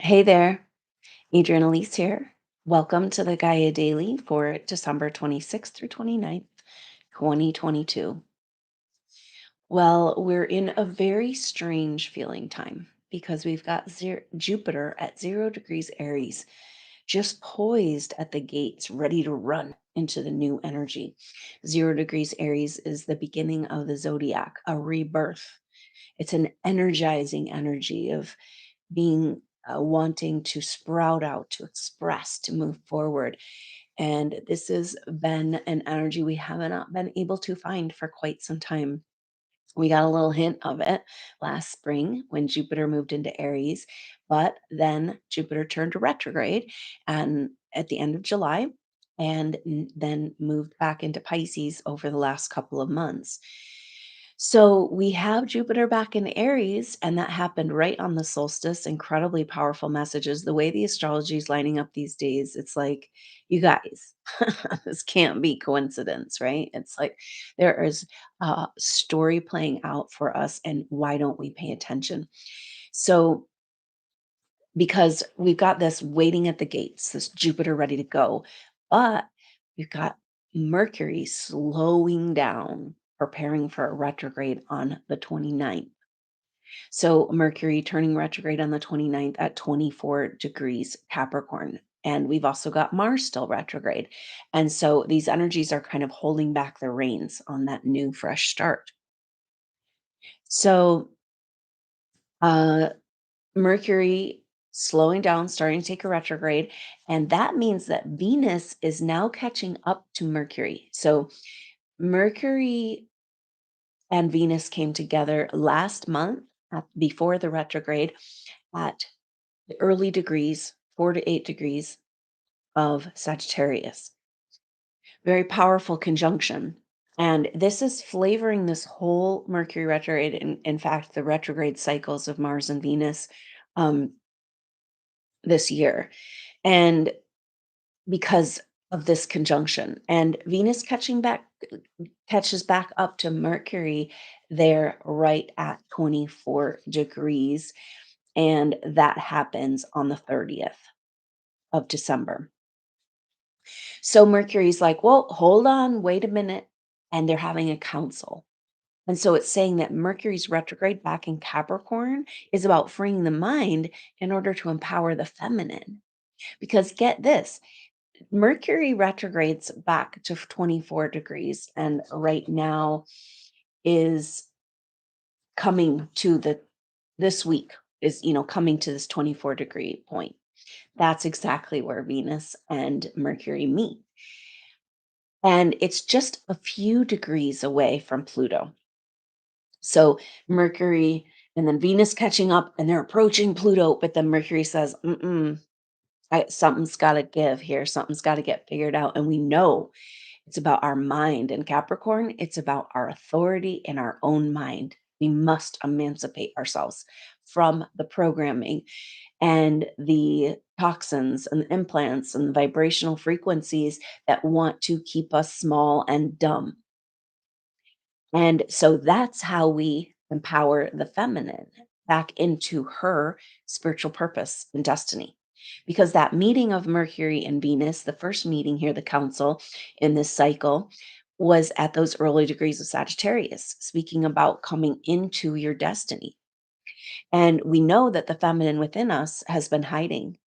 Hey there, Adrian Elise here. Welcome to the Gaia Daily for December 26th through 29th, 2022. Well, we're in a very strange feeling time because we've got Jupiter at 0 degrees Aries, just poised at the gates, ready to run into the new energy. 0 degrees Aries is the beginning of the zodiac, a rebirth. It's an energizing energy of being wanting to sprout out, to express, to move forward. And this has been an energy we have not been able to find for quite some time. We got a little hint of it last spring when Jupiter moved into Aries, but then Jupiter turned to retrograde and at the end of July and then moved back into Pisces over the last couple of months. So we have Jupiter back in Aries, and that happened right on the solstice. Incredibly powerful messages. The way the astrology is lining up these days, it's like, you guys, this can't be coincidence, right? It's like there is a story playing out for us, and why don't we pay attention? So, because we've got this waiting at the gates, this Jupiter ready to go, but we've got Mercury slowing down, preparing for a retrograde on the 29th. So Mercury turning retrograde on the 29th at 24 degrees Capricorn. And we've also got Mars still retrograde. And so these energies are kind of holding back the reins on that new, fresh start. So uh, Mercury slowing down, starting to take a retrograde. And that means that Venus is now catching up to Mercury. So Mercury and Venus came together last month before the retrograde at the early degrees, 4 to 8 degrees of Sagittarius. Very powerful conjunction. And this is flavoring this whole Mercury retrograde, in fact, the retrograde cycles of Mars and Venus um, this year. And because of this conjunction, and Venus catches back up to Mercury there right at 24 degrees. And that happens on the 30th of December. So Mercury's like, well, hold on, wait a minute. And they're having a council. And so it's saying that Mercury's retrograde back in Capricorn is about freeing the mind in order to empower the feminine. Because get this, Mercury retrogrades back to 24 degrees and right now is coming to this week is coming to this 24-degree point. That's exactly where Venus and Mercury meet. And it's just a few degrees away from Pluto. So Mercury and then Venus catching up and they're approaching Pluto, but then Mercury says, something's got to give here. Something's got to get figured out. And we know it's about our mind. And Capricorn, it's about our authority in our own mind. We must emancipate ourselves from the programming and the toxins and the implants and the vibrational frequencies that want to keep us small and dumb. And so that's how we empower the feminine back into her spiritual purpose and destiny. Because that meeting of Mercury and Venus, the first meeting here, the council in this cycle, was at those early degrees of Sagittarius, speaking about coming into your destiny. And we know that the feminine within us has been hiding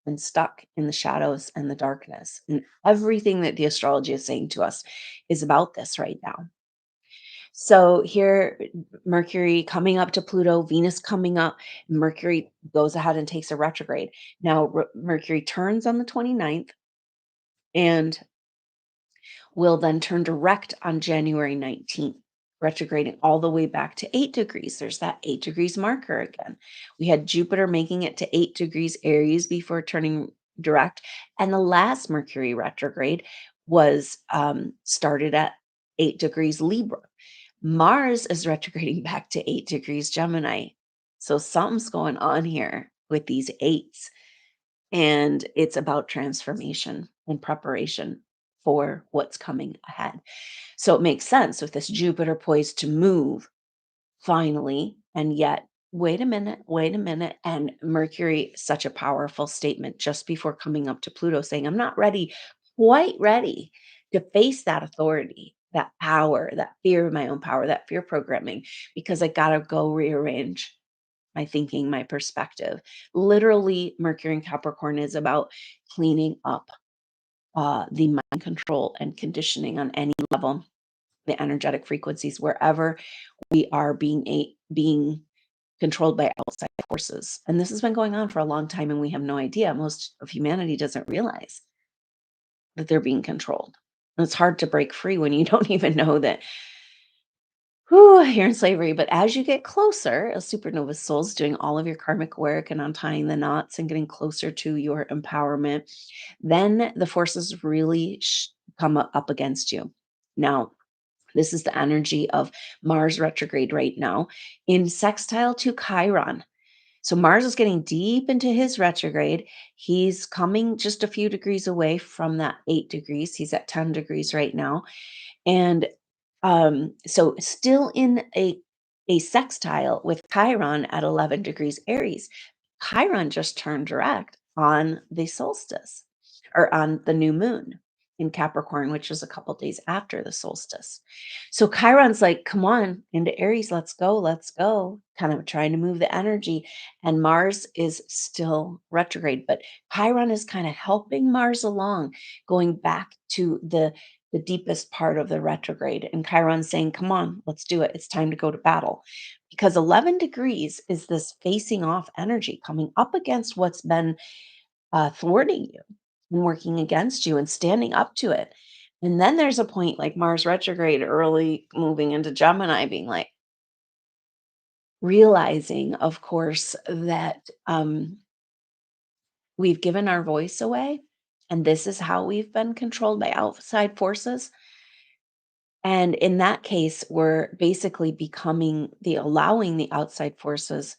and stuck in the shadows and the darkness. And everything that the astrology is saying to us is about this right now. So here, Mercury coming up to Pluto, Venus coming up, Mercury goes ahead and takes a retrograde. Now, Mercury turns on the 29th and will then turn direct on January 19th, retrograding all the way back to 8 degrees. There's that 8 degrees marker again. We had Jupiter making it to 8 degrees Aries before turning direct. And the last Mercury retrograde was started at 8 degrees Libra. Mars is retrograding back to 8 degrees Gemini. So something's going on here with these eights. And it's about transformation and preparation for what's coming ahead. So it makes sense with this Jupiter poised to move finally, and yet wait a minute. And Mercury, such a powerful statement just before coming up to Pluto, saying, I'm not ready, quite ready to face that authority, that power, that fear of my own power, that fear programming, because I got to go rearrange my thinking, my perspective. Literally, Mercury in Capricorn is about cleaning up the mind control and conditioning on any level, the energetic frequencies, wherever we are being controlled by outside forces. And this has been going on for a long time, and we have no idea. Most of humanity doesn't realize that they're being controlled. And it's hard to break free when you don't even know that, whew, you're in slavery. But as you get closer, a supernova soul's doing all of your karmic work and untying the knots and getting closer to your empowerment, then the forces really come up against you. Now, this is the energy of Mars retrograde right now in sextile to Chiron. So Mars is getting deep into his retrograde. He's coming just a few degrees away from that 8 degrees. He's at 10 degrees right now. And so still in a sextile with Chiron at 11 degrees Aries. Chiron just turned direct on the solstice or on the new moon in Capricorn, which was a couple days after the solstice. So Chiron's like, come on, into Aries, let's go, kind of trying to move the energy. And Mars is still retrograde, but Chiron is kind of helping Mars along, going back to the deepest part of the retrograde. And Chiron's saying, come on, let's do it. It's time to go to battle. Because 11 degrees is this facing off energy coming up against what's been thwarting you and working against you and standing up to it. And then there's a point like Mars retrograde early moving into Gemini being like, realizing, of course, that we've given our voice away. And this is how we've been controlled by outside forces. And in that case, we're basically becoming allowing the outside forces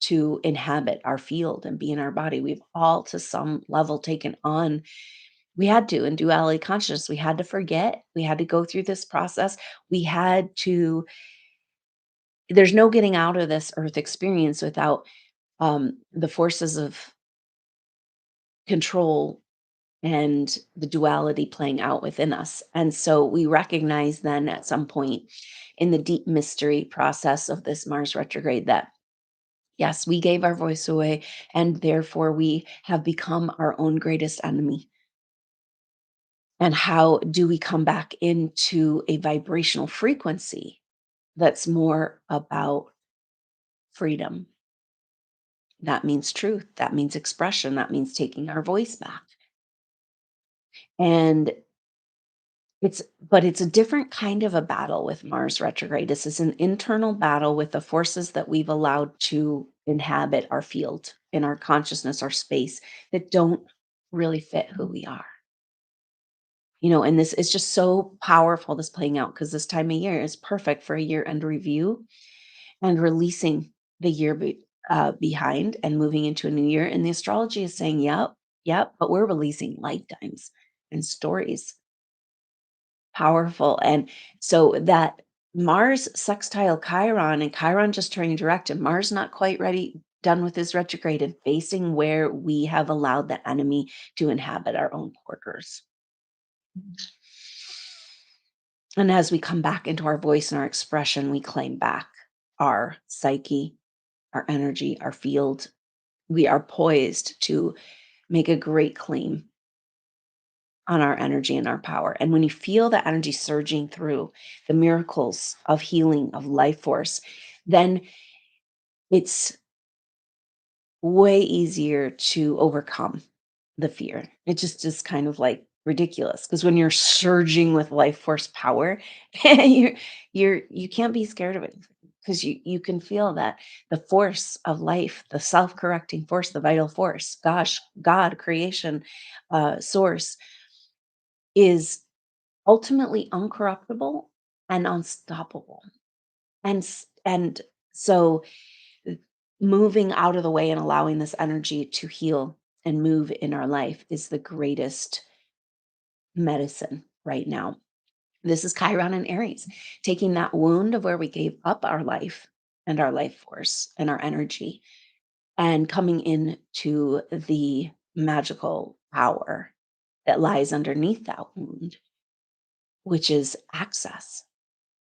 to inhabit our field and be in our body. We've all, to some level, taken on, we had to, in duality consciousness, we had to forget, we had to go through this process. We had to, there's no getting out of this earth experience without the forces of control and the duality playing out within us. And so we recognize then at some point in the deep mystery process of this Mars retrograde that, yes, we gave our voice away, and therefore we have become our own greatest enemy. And how do we come back into a vibrational frequency that's more about freedom? That means truth. That means expression. That means taking our voice back. And it's a different kind of a battle with Mars retrograde. This is an internal battle with the forces that we've allowed to inhabit our field in our consciousness, our space, that don't really fit who we are. And this is just so powerful, this playing out, because this time of year is perfect for a year end review and releasing the year behind and moving into a new year. And the astrology is saying, yep, yep, but we're releasing lifetimes and stories. Powerful. And so that Mars sextile Chiron and Chiron just turning direct and Mars not quite ready, done with his retrograde and facing where we have allowed the enemy to inhabit our own quarters. And as we come back into our voice and our expression, we claim back our psyche, our energy, our field. We are poised to make a great claim on our energy and our power. And when you feel that energy surging through the miracles of healing, of life force, then it's way easier to overcome the fear. It just is kind of like ridiculous because when you're surging with life force power, you can't be scared of it because you can feel that the force of life, the self-correcting force, the vital force, gosh, God, creation, source is ultimately uncorruptible and unstoppable. And so moving out of the way and allowing this energy to heal and move in our life is the greatest medicine right now. This is Chiron and Aries, taking that wound of where we gave up our life and our life force and our energy, and coming into the magical power that lies underneath that wound, which is access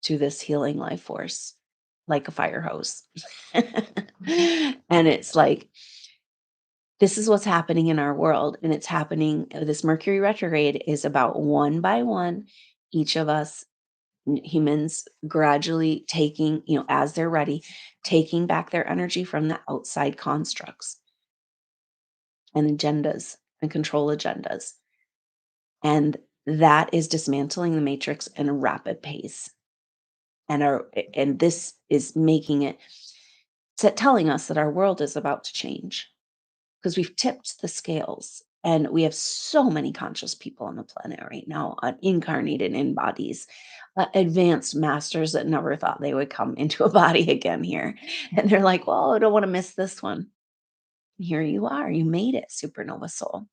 to this healing life force like a fire hose. And it's like, this is what's happening in our world. And it's happening. This Mercury retrograde is about one by one, each of us humans gradually taking, as they're ready, taking back their energy from the outside constructs and agendas and control agendas. And that is dismantling the matrix in a rapid pace. And this is making it telling us that our world is about to change because we've tipped the scales and we have so many conscious people on the planet right now, incarnated in bodies, advanced masters that never thought they would come into a body again here. And they're like, well, I don't want to miss this one. Here you are. You made it, supernova soul.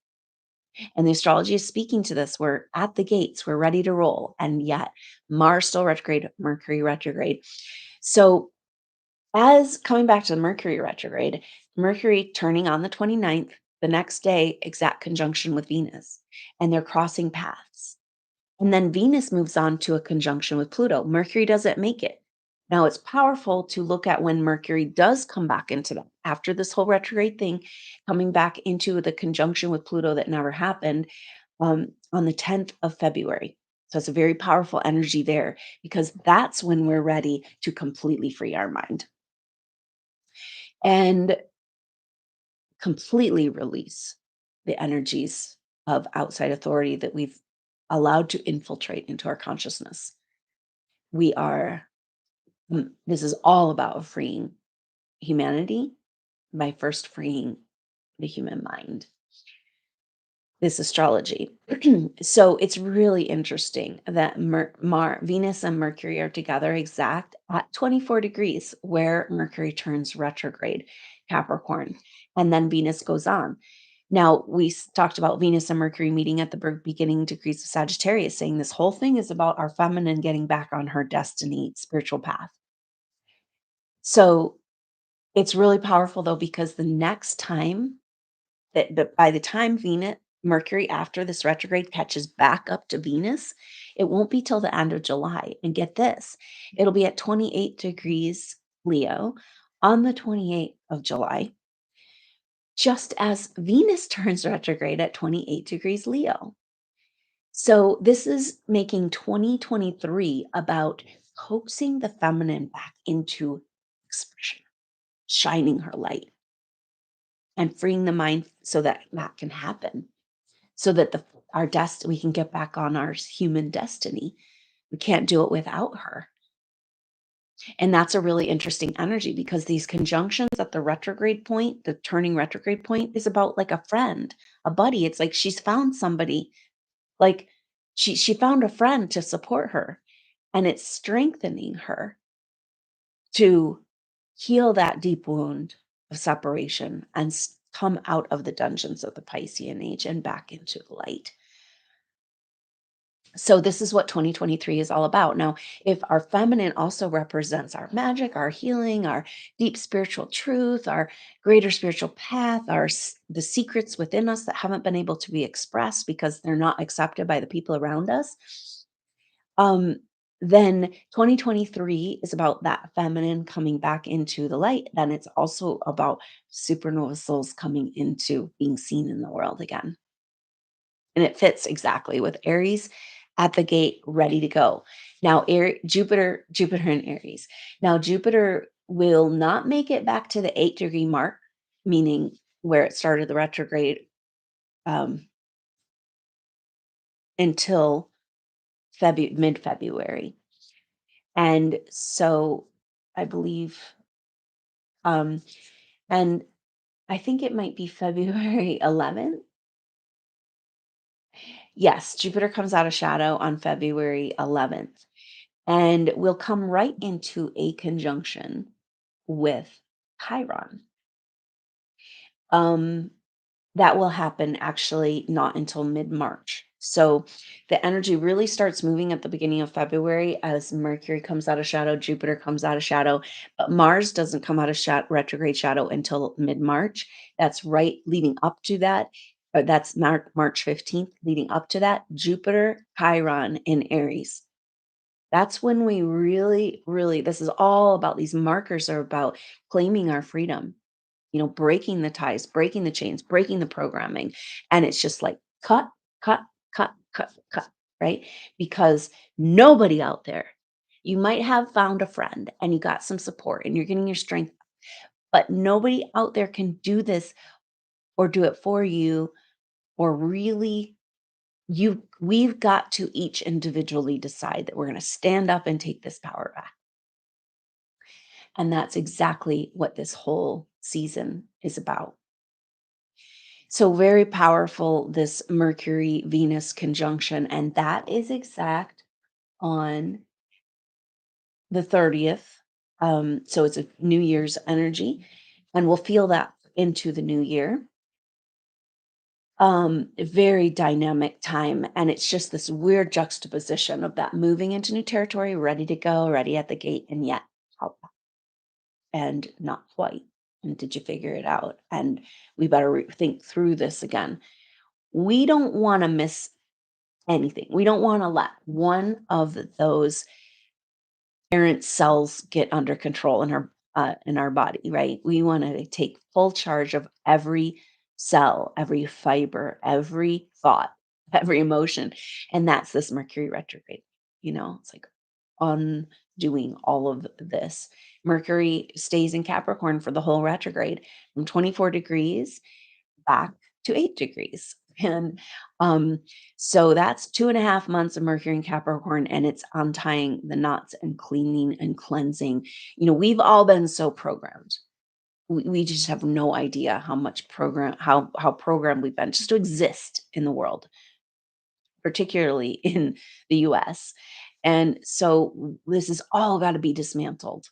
And the astrology is speaking to this. We're at the gates. We're ready to roll. And yet Mars still retrograde, Mercury retrograde. So as coming back to the Mercury retrograde, Mercury turning on the 29th, the next day, exact conjunction with Venus, and they're crossing paths. And then Venus moves on to a conjunction with Pluto. Mercury doesn't make it. Now, it's powerful to look at when Mercury does come back into that after this whole retrograde thing, coming back into the conjunction with Pluto that never happened on the 10th of February. So it's a very powerful energy there because that's when we're ready to completely free our mind and completely release the energies of outside authority that we've allowed to infiltrate into our consciousness. We are, this is all about freeing humanity by first freeing the human mind. This astrology. So it's really interesting that Venus and Mercury are together exact at 24 degrees where Mercury turns retrograde, Capricorn, and then Venus goes on. Now, we talked about Venus and Mercury meeting at the beginning degrees of Sagittarius, saying this whole thing is about our feminine getting back on her destiny, spiritual path. So it's really powerful, though, because the next time but by the time Mercury after this retrograde catches back up to Venus, it won't be till the end of July. And get this, it'll be at 28 degrees Leo on the 28th of July, just as Venus turns retrograde at 28 degrees Leo. So this is making 2023 about coaxing the feminine back into expression, shining her light, and freeing the mind so that that can happen. So that we can get back on our human destiny. We can't do it without her. And that's a really interesting energy because these conjunctions at the retrograde point, the turning retrograde point, is about like a friend, a buddy. It's like she's found somebody, like she found a friend to support her, and it's strengthening her to heal that deep wound of separation and come out of the dungeons of the Piscean age and back into the light. So this is what 2023 is all about. Now, if our feminine also represents our magic, our healing, our deep spiritual truth, our greater spiritual path, the secrets within us that haven't been able to be expressed because they're not accepted by the people around us, then 2023 is about that feminine coming back into the light. Then it's also about supernova souls coming into being seen in the world again. And it fits exactly with Aries at the gate, ready to go. Now, Jupiter and Aries. Now, Jupiter will not make it back to the 8-degree mark, meaning where it started the retrograde, until mid-February. And so I believe, and I think it might be February 11th. Yes, Jupiter comes out of shadow on February 11th. And we'll come right into a conjunction with Chiron. That will happen actually not until mid-March. So the energy really starts moving at the beginning of February as Mercury comes out of shadow, Jupiter comes out of shadow, but Mars doesn't come out of retrograde shadow until mid March. That's right leading up to that. That's March 15th, leading up to that. Jupiter, Chiron in Aries. That's when we really, really, this is all about these markers are about claiming our freedom, breaking the ties, breaking the chains, breaking the programming. And it's just like cut, cut, cut, cut, cut, right? Because nobody out there, you might have found a friend and you got some support and you're getting your strength, but nobody out there can do this or do it for you or really we've got to each individually decide that we're going to stand up and take this power back. And that's exactly what this whole season is about. So very powerful, this Mercury Venus conjunction, and that is exact on the 30th. So it's a New Year's energy, and we'll feel that into the new year. A very dynamic time, and it's just this weird juxtaposition of that moving into new territory, ready to go, ready at the gate, and yet out and not quite. And did you figure it out? And we better think through this again. We don't want to miss anything. We don't want to let one of those parent cells get under control in our body, right? We want to take full charge of every cell, every fiber, every thought, every emotion. And that's this Mercury retrograde. It's like undoing all of this. Mercury stays in Capricorn for the whole retrograde from 24 degrees back to 8 degrees. And so that's 2.5 months of Mercury in Capricorn, and it's untying the knots and cleaning and cleansing. We've all been so programmed. We just have no idea how much how programmed we've been just to exist in the world, particularly in the US. And so this is all got to be dismantled.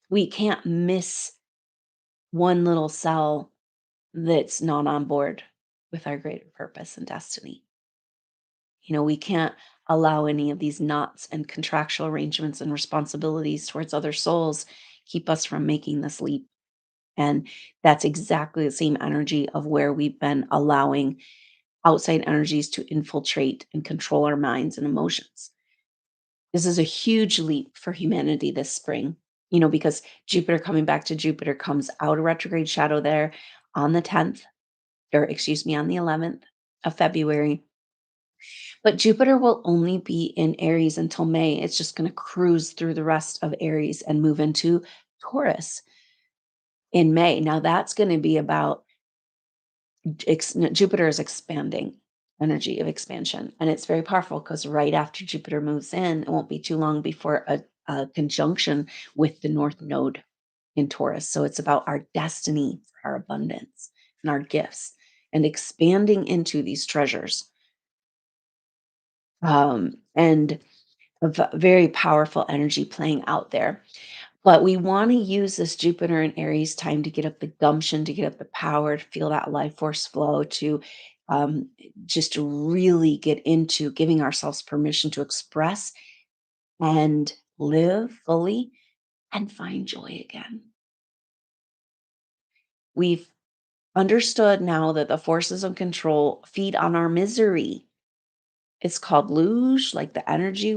We can't miss one little cell that's not on board with our greater purpose and destiny. We can't allow any of these knots and contractual arrangements and responsibilities towards other souls keep us from making this leap. And that's exactly the same energy of where we've been allowing outside energies to infiltrate and control our minds and emotions. This is a huge leap for humanity this spring, because Jupiter coming back to Jupiter comes out of retrograde shadow there on the 10th, or excuse me, on the 11th of February. But Jupiter will only be in Aries until May. It's just going to cruise through the rest of Aries and move into Taurus in May. Now that's going to be about Jupiter is expanding, energy of expansion. And it's very powerful because right after Jupiter moves in, it won't be too long before a conjunction with the North Node in Taurus. So it's about our destiny, our abundance, and our gifts, and expanding into these treasures. And very powerful energy playing out there. But we want to use this Jupiter and Aries time to get up the gumption, to get up the power, to feel that life force flow, to um, just to really get into giving ourselves permission to express and live fully and find joy again. We've understood now that the forces of control feed on our misery. It's called luge, like the energy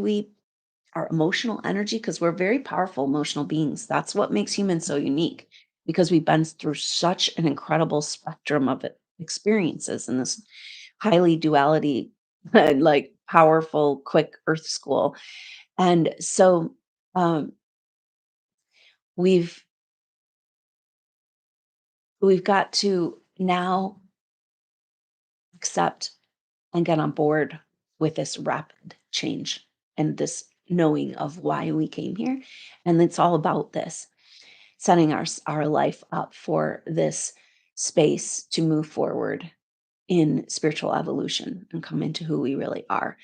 our emotional energy, because we're very powerful emotional beings. That's what makes humans so unique, because we've been through such an incredible spectrum of experiences in this highly duality, like powerful, quick earth school. And so um, we've we've got to now accept and get on board with this rapid change and this knowing of why we came here. And it's all about this setting our life up for this space to move forward in spiritual evolution and come into who we really are.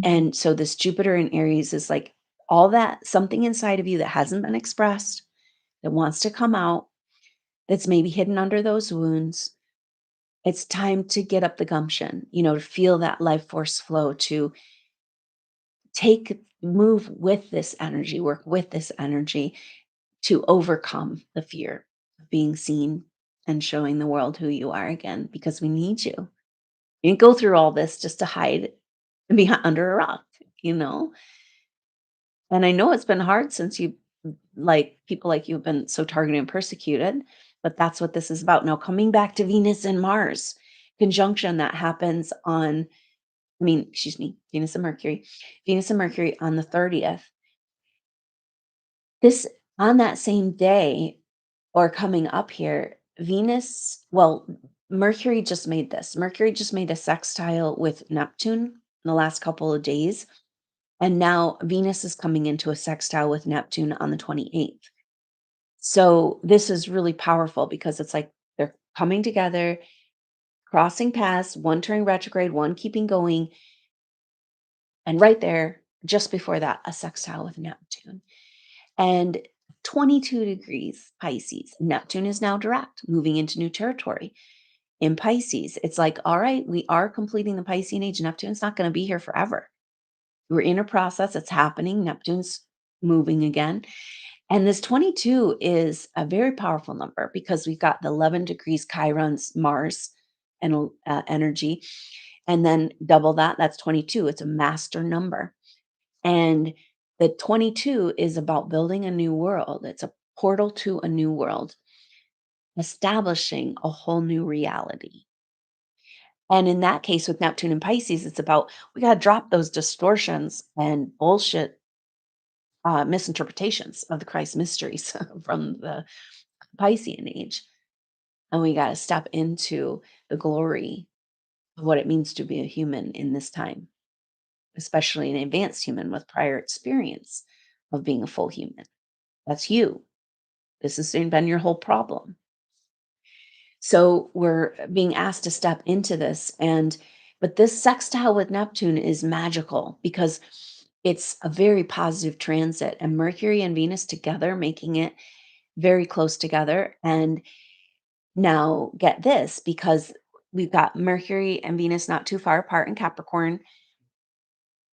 And so this Jupiter in Aries is like all that something inside of you that hasn't been expressed, that wants to come out, that's maybe hidden under those wounds, It's time to get up the gumption, to feel that life force flow, to move with this energy, work with this energy to overcome the fear of being seen and showing the world who you are again, because we need you. You didn't go through all this just to hide and be under a rock, you know? And I know it's been hard since people like you have been so targeted and persecuted, but that's what this is about. Now, coming back to Venus and Mars conjunction that happens excuse me, Venus and Mercury on the 30th. This on that same day or coming up here, Mercury just made this. Mercury just made a sextile with Neptune in the last couple of days. And now Venus is coming into a sextile with Neptune on the 28th. So this is really powerful because it's like they're coming together, crossing paths, one turning retrograde, one keeping going. And right there, just before that, a sextile with Neptune. And 22 degrees Pisces. Neptune is now direct, moving into new territory in Pisces. It's like, all right, we are completing the Piscean age. Neptune's not going to be here forever. We're in a process. It's happening. Neptune's moving again. And this 22 is a very powerful number because we've got the 11 degrees Chiron's Mars and energy. And then double that, that's 22. It's a master number. And the 22 is about building a new world. It's a portal to a new world, establishing a whole new reality. And in that case, with Neptune and Pisces, it's about we got to drop those distortions and bullshit misinterpretations of the Christ mysteries from the Piscean age. And we got to step into the glory of what it means to be a human in this time, especially an advanced human with prior experience of being a full human. That's you. This has been your whole problem. So we're being asked to step into this. But this sextile with Neptune is magical because it's a very positive transit, and Mercury and Venus together, making it very close together. And now get this, because we've got Mercury and Venus not too far apart in Capricorn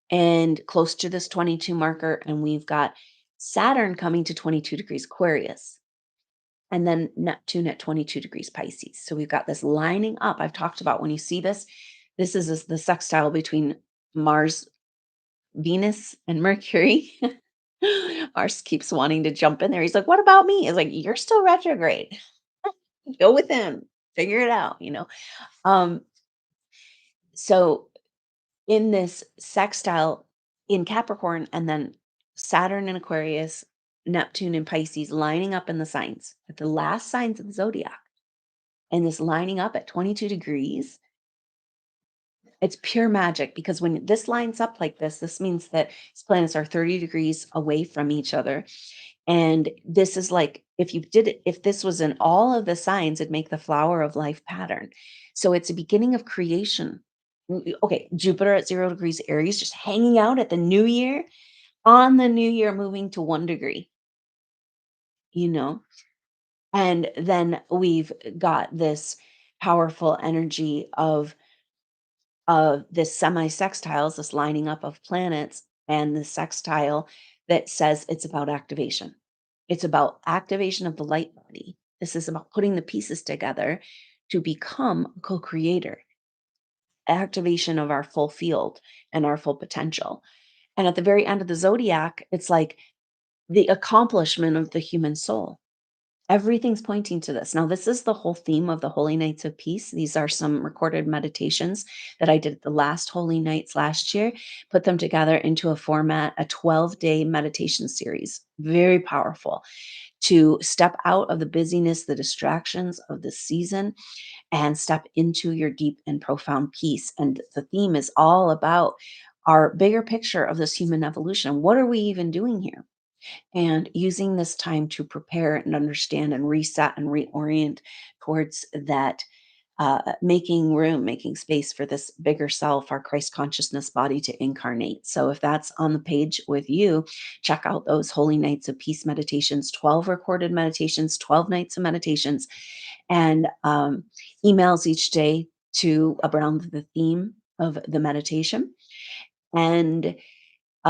and close to this 22 marker. And we've got Saturn coming to 22 degrees Aquarius, and then Neptune at 22 degrees Pisces. So we've got this lining up. I've talked about when you see this, the sextile between Mars, Venus, and Mercury. Mars keeps wanting to jump in there. He's like, what about me? It's like, you're still retrograde. Go with him. Figure it out. Um, so in this sextile in Capricorn, and then Saturn in Aquarius, Neptune in Pisces lining up in the signs, at the last signs of the zodiac. And this lining up at 22 degrees, it's pure magic, because when this lines up like this means that these planets are 30 degrees away from each other. And this is like, if this was in all of the signs, it'd make the flower of life pattern. So it's a beginning of creation. Okay, Jupiter at 0 degrees Aries, just hanging out at the new year, on the new year, moving to 1 degree, you know? And then we've got this powerful energy of this semi-sextiles, this lining up of planets, and the sextile that says it's about activation. It's about activation of the light body. This is about putting the pieces together to become a co-creator, activation of our full field and our full potential. And at the very end of the zodiac, it's like the accomplishment of the human soul. Everything's pointing to this. Now, this is the whole theme of the Holy Nights of Peace. These are some recorded meditations that I did at the last Holy Nights last year, put them together into a format, a 12-day meditation series. Very powerful to step out of the busyness, the distractions of the season, and step into your deep and profound peace. And the theme is all about our bigger picture of this human evolution. What are we even doing here? And using this time to prepare and understand and reset and reorient towards that, making room, making space for this bigger self, our Christ consciousness body to incarnate. So if that's on the page with you, check out those Holy Nights of Peace meditations, 12 recorded meditations, 12 nights of meditations. and emails each day to around the theme of the meditation. And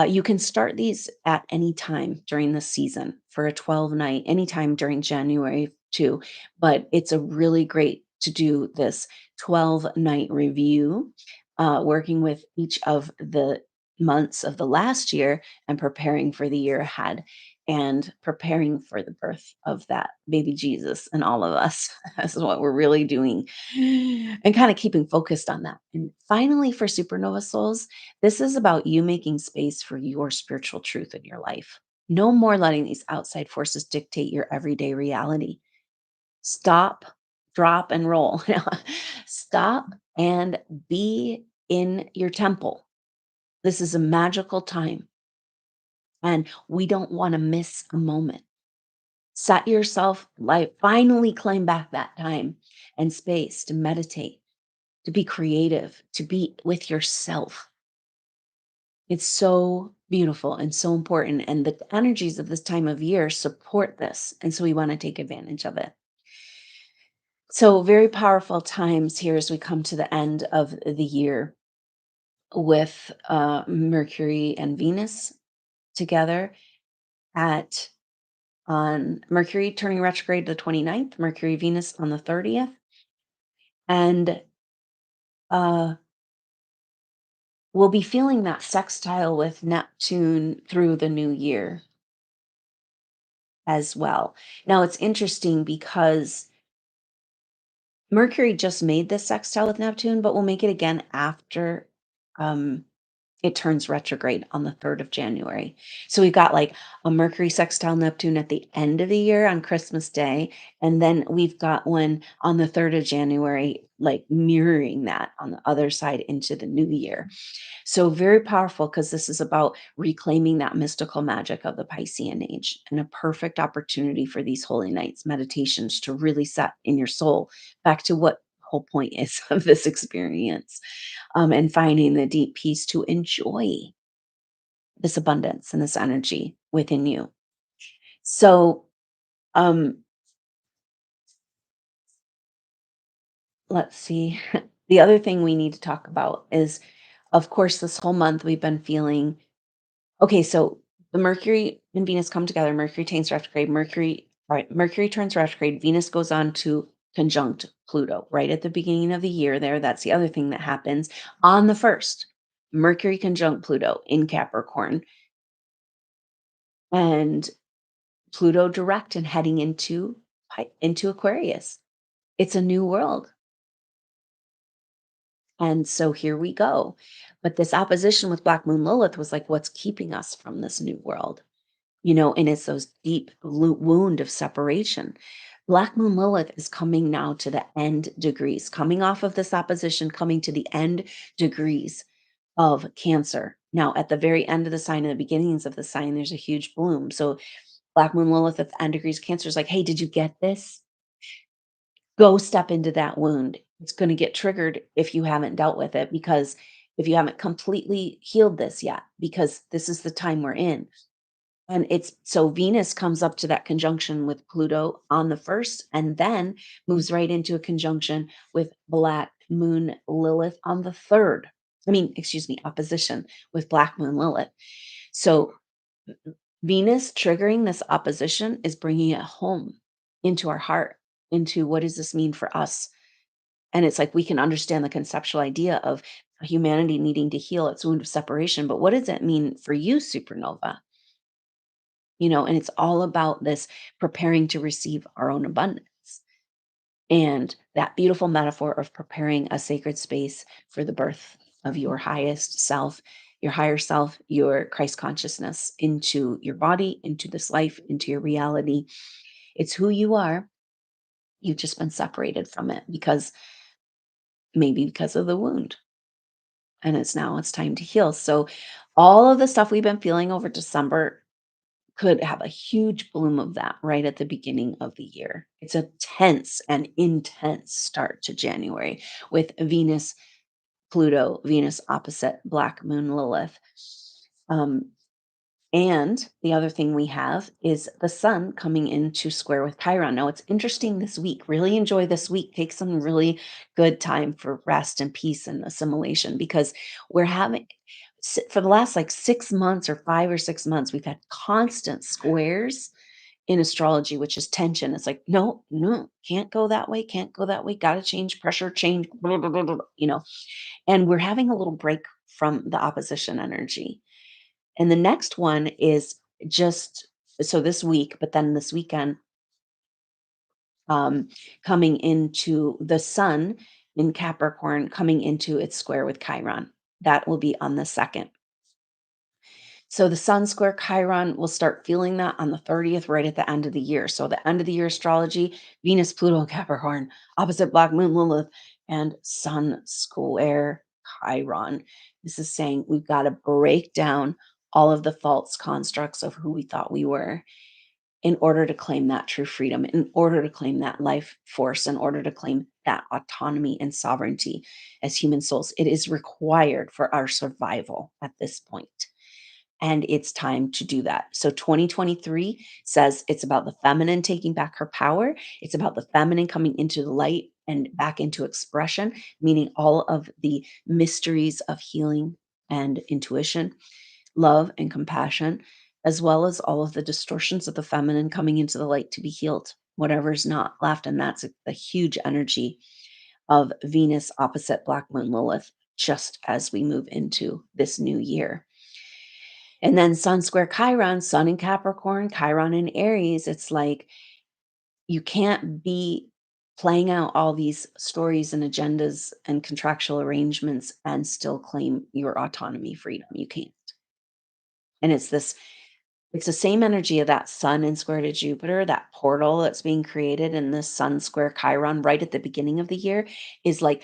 you can start these at any time during the season for a 12 night, anytime during January too. But it's a really great to do this 12-night review, working with each of the months of the last year and preparing for the year ahead and preparing for the birth of that baby Jesus and all of us. That's what we're really doing and kind of keeping focused on that. And finally, for supernova souls, this is about you making space for your spiritual truth in your life. No more letting these outside forces dictate your everyday reality. Stop, drop, and roll. Stop and be in your temple. This is a magical time, and we don't want to miss a moment. Set yourself like finally claim back that time and space to meditate, to be creative, to be with yourself. It's so beautiful and so important. And the energies of this time of year support this. And so we want to take advantage of it. So, very powerful times here as we come to the end of the year with Mercury and Venus together at on Mercury turning retrograde the 29th, Mercury Venus on the 30th. And uh, we'll be feeling that sextile with Neptune through the new year as well. Now, it's interesting because Mercury just made this sextile with Neptune, but we'll make it again after um, it turns retrograde on the 3rd of January. So we've got like a Mercury sextile Neptune at the end of the year on Christmas Day. And then we've got one on the 3rd of January, like mirroring that on the other side into the new year. So very powerful because this is about reclaiming that mystical magic of the Piscean age and a perfect opportunity for these holy nights meditations to really set in your soul back to what whole point is of this experience, and finding the deep peace to enjoy this abundance and this energy within you. So um let's see. The other thing we need to talk about is, of course, this whole month we've been feeling. Okay, so the Mercury and Venus come together. Mercury turns retrograde. Mercury turns retrograde. Venus goes on to conjunct Pluto right at the beginning of the year. There, that's the other thing that happens on the first. Mercury conjunct Pluto in Capricorn, and Pluto direct and heading into Aquarius. It's a new world, and so here we go. But this opposition with Black Moon Lilith was like, what's keeping us from this new world? And it's those deep wound of separation. Black Moon Lilith is coming now to the end degrees, coming off of this opposition, coming to the end degrees of Cancer. Now, at the very end of the sign and the beginnings of the sign, there's a huge bloom. So, Black Moon Lilith at the end degrees of Cancer is like, hey, did you get this? Go step into that wound. It's going to get triggered if you haven't dealt with it, because if you haven't completely healed this yet, because this is the time we're in. And it's so Venus comes up to that conjunction with Pluto on the first, and then moves right into a conjunction with Black Moon Lilith on the third. I mean, excuse me, opposition with Black Moon Lilith. So Venus triggering this opposition is bringing it home into our heart, into what does this mean for us? And it's like we can understand the conceptual idea of humanity needing to heal its wound of separation, but what does that mean for you, supernova? And it's all about this preparing to receive our own abundance and that beautiful metaphor of preparing a sacred space for the birth of your highest self, your higher self, your Christ consciousness into your body, into this life, into your reality. It's who you are. You've just been separated from it because of the wound. And it's time to heal. So all of the stuff we've been feeling over December could have a huge bloom of that right at the beginning of the year. It's a tense and intense start to January with Venus, Pluto, Venus opposite Black Moon Lilith. Um, And the other thing we have is the sun coming into square with Chiron. Now, it's interesting this week. Really enjoy this week. Take some really good time for rest and peace and assimilation because we're having, for the last like 6 months or 5 or 6 months, we've had constant squares in astrology, which is tension. It's like, no, no, can't go that way, can't go that way, got to change, pressure, change, blah, blah, blah, blah, and we're having a little break from the opposition energy. And the next one is just so this week, but then this weekend, um, coming into the sun in Capricorn, coming into its square with Chiron. That will be on the second. So the sun square Chiron will start feeling that on the 30th, right at the end of the year. So the end of the year astrology, Venus, Pluto, Capricorn, opposite Black Moon, Lilith, and sun square Chiron. This is saying we've got to break down all of the false constructs of who we thought we were in order to claim that true freedom, in order to claim that life force, in order to claim that autonomy and sovereignty as human souls. It is required for our survival at this point. And it's time to do that. So 2023 says it's about the feminine taking back her power. It's about the feminine coming into the light and back into expression, meaning all of the mysteries of healing and intuition, love and compassion, as well as all of the distortions of the feminine coming into the light to be healed, whatever's not left. And that's a huge energy of Venus opposite Black Moon Lilith, just as we move into this new year. And then Sun square Chiron, Sun in Capricorn, Chiron in Aries. It's like you can't be playing out all these stories and agendas and contractual arrangements and still claim your autonomy, freedom. You can't. And it's the same energy of that sun in square to Jupiter, that portal that's being created in this sun square Chiron right at the beginning of the year is like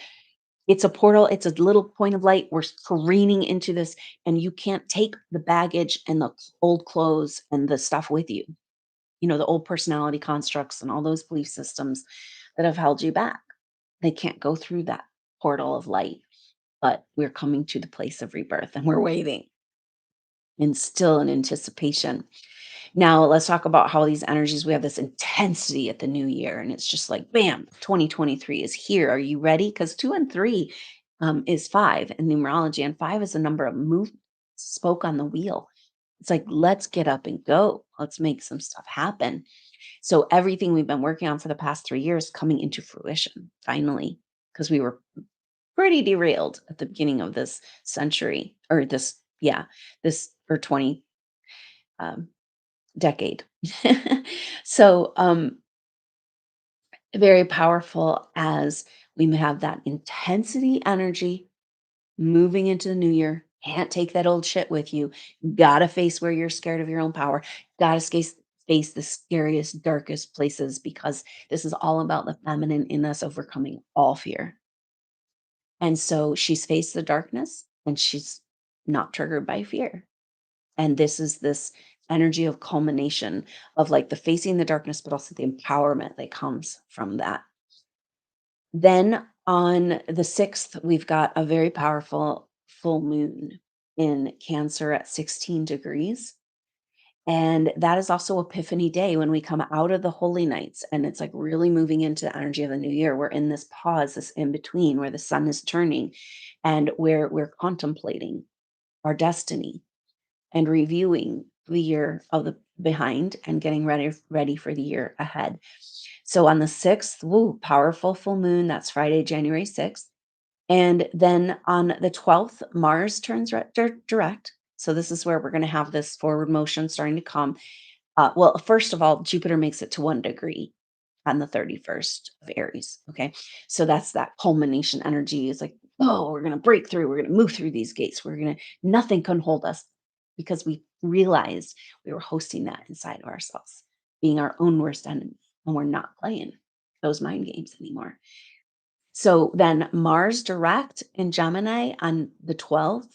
it's a portal, it's a little point of light. We're careening into this, and you can't take the baggage and the old clothes and the stuff with you. The old personality constructs and all those belief systems that have held you back. They can't go through that portal of light, but we're coming to the place of rebirth and we're waiting and still in anticipation. Now, let's talk about how these energies, we have this intensity at the new year, and it's just like, bam, 2023 is here. Are you ready? Because 2 and 3 is five in numerology, and five is a number of movement, spoke on the wheel. It's like, let's get up and go. Let's make some stuff happen. So, everything we've been working on for the past 3 years coming into fruition finally, because we were pretty derailed at the beginning of this century or this or 20 um, decade. So, very powerful as we have that intensity energy moving into the new year. Can't take that old shit with you. Gotta face where you're scared of your own power. Gotta face the scariest, darkest places because this is all about the feminine in us overcoming all fear. And so she's faced the darkness and she's not triggered by fear. And this energy of culmination of like the facing the darkness, but also the empowerment that comes from that. Then on the 6th, we've got a very powerful full moon in Cancer at 16 degrees. And that is also Epiphany Day when we come out of the holy nights and it's like really moving into the energy of the new year. We're in this pause, this in between where the sun is turning and where we're contemplating our destiny and reviewing the year of the behind and getting ready for the year ahead. So on the 6th, woo, powerful full moon, that's Friday, January 6th. And then on the 12th, Mars turns direct. So this is where we're going to have this forward motion starting to come. Well, first of all, Jupiter makes it to 1 degree on the 31st of Aries. Okay. So that's that culmination energy. It's like, oh, we're going to break through. We're going to move through these gates. Nothing can hold us because we realized we were hosting that inside of ourselves, being our own worst enemy. And we're not playing those mind games anymore. So then Mars direct in Gemini on the 12th,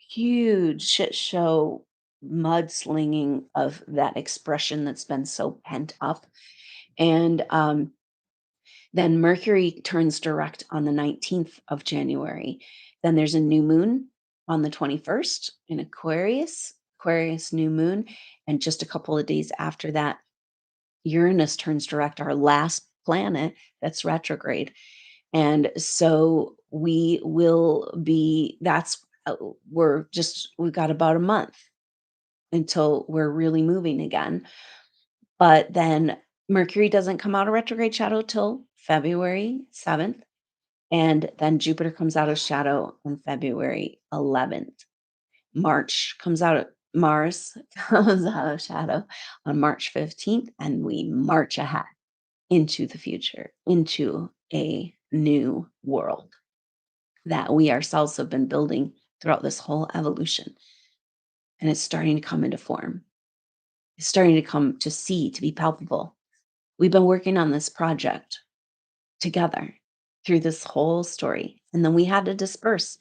huge shit show mudslinging of that expression that's been so pent up. And then Mercury turns direct on the 19th of January. Then there's a new moon on the 21st in Aquarius. Aquarius new moon. And just a couple of days after that, Uranus turns direct, our last planet that's retrograde. And so we will be, we've got about a month until we're really moving again. But then Mercury doesn't come out of retrograde shadow till February 7th. And then Jupiter comes out of shadow on February 11th. Mars comes out of shadow on March 15th, and we march ahead into the future, into a new world that we ourselves have been building throughout this whole evolution. And it's starting to come into form. It's starting to come to see, to be palpable. We've been working on this project together through this whole story. And then we had to disperse.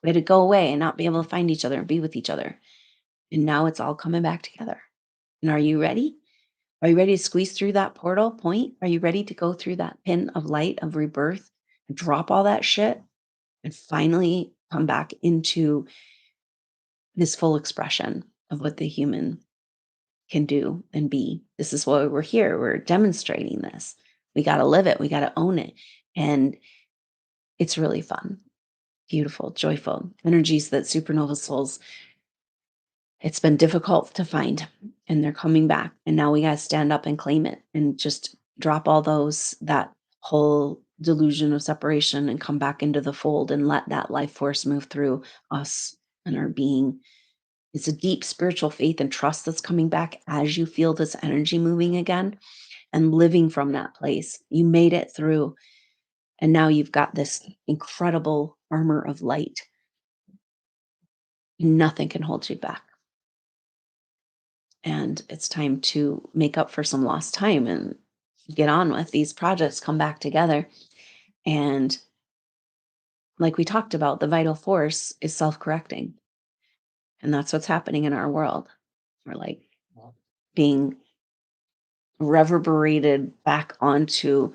We had to go away and not be able to find each other and be with each other. And now it's all coming back together. And are you ready? Are you ready to squeeze through that portal point? Are you ready to go through that pin of light of rebirth and drop all that shit and finally come back into this full expression of what the human can do and be? This is why we're here. We're demonstrating this. We got to live it. We got to own it. And it's really fun, beautiful, joyful energies that supernova souls, it's been difficult to find, and they're coming back. And now we got to stand up and claim it and just drop all that whole delusion of separation and come back into the fold and let that life force move through us and our being. It's a deep spiritual faith and trust that's coming back as you feel this energy moving again and living from that place. You made it through, and now you've got this incredible armor of light. Nothing can hold you back. And it's time to make up for some lost time and get on with these projects, come back together. And like we talked about, the vital force is self-correcting. And that's what's happening in our world. We're like being reverberated back onto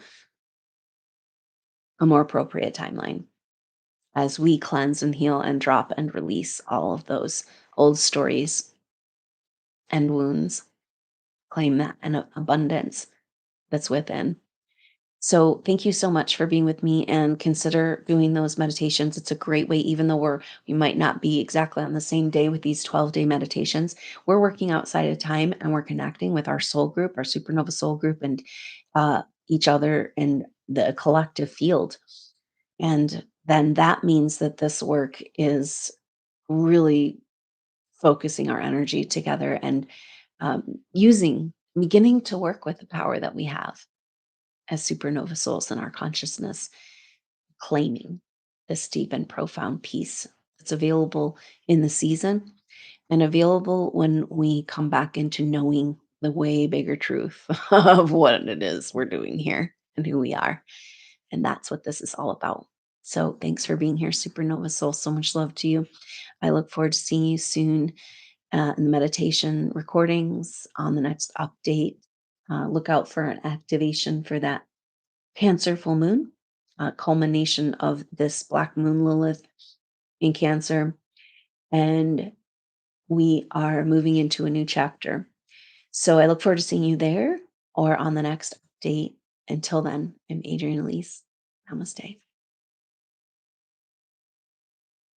a more appropriate timeline as we cleanse and heal and drop and release all of those old stories and wounds. Claim that and abundance that's within. So thank you so much for being with me, and consider doing those meditations. It's a great way, even though we might not be exactly on the same day with these 12-day meditations. We're working outside of time and we're connecting with our soul group, our supernova soul group, and each other in the collective field. And then that means that this work is really focusing our energy together and beginning to work with the power that we have as supernova souls in our consciousness, claiming this deep and profound peace that's available in the season and available when we come back into knowing the way bigger truth of what it is we're doing here and who we are. And that's what this is all about. So thanks for being here, supernova soul. So much love to you. I look forward to seeing you soon in the meditation recordings on the next update. Look out for an activation for that Cancer full moon, culmination of this black moon Lilith in Cancer. And we are moving into a new chapter. So I look forward to seeing you there or on the next update. Until then, I'm Adrienne Elise. Namaste.